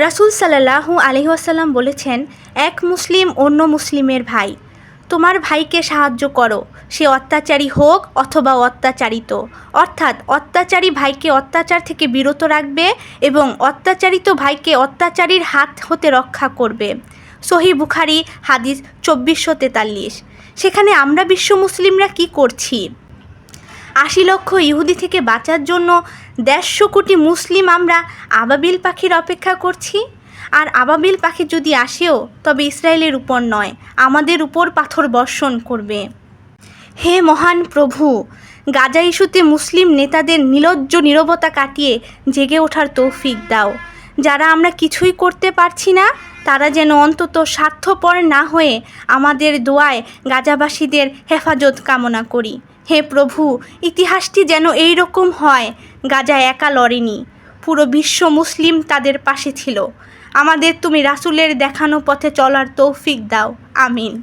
রাসূল সাল্লাল্লাহু আলাইহি ওয়াসাল্লাম বলেছেন, এক মুসলিম অন্য মুসলিমের ভাই। তোমার ভাইকে সাহায্য করো, সে অত্যাচারী হোক অথবা অত্যাচারিত। অর্থাৎ অত্যাচারী ভাইকে অত্যাচার থেকে বিরত রাখবে এবং অত্যাচারিত ভাইকে অত্যাচারীর হাত হতে রক্ষা করবে। সহিহ বুখারী হাদিস 2443। সেখানে আমরা বিশ্ব মুসলিমরা কি করছি? ৮০ লক্ষ ইহুদি থেকে বাঁচার জন্য ১৫০ কোটি মুসলিম আমরা আবাবিল পাখির অপেক্ষা করছি। আর আবাবিল পাখি যদি আসেও, তবে ইসরায়েলের উপর নয়, আমাদের উপর পাথর বর্ষণ করবে। হে মহান প্রভু, গাজা ইস্যুতে মুসলিম নেতাদের নির্লজ্জ নীরবতা কাটিয়ে জেগে ওঠার তৌফিক দাও। যারা আমরা কিছুই করতে পারছি না, তারা যেন অন্তত স্বার্থপর না হয়ে আমাদের দোয়ায় গাজাবাসীদের হেফাজত কামনা করি। হে প্রভু, ইতিহাসটি যেন এই রকম হয়, গাজা একা লড়েনি, পুরো বিশ্ব মুসলিম তাদের পাশে ছিল। আমাদের তুমি রাসূলের দেখানো পথে চলার তৌফিক দাও। আমিন।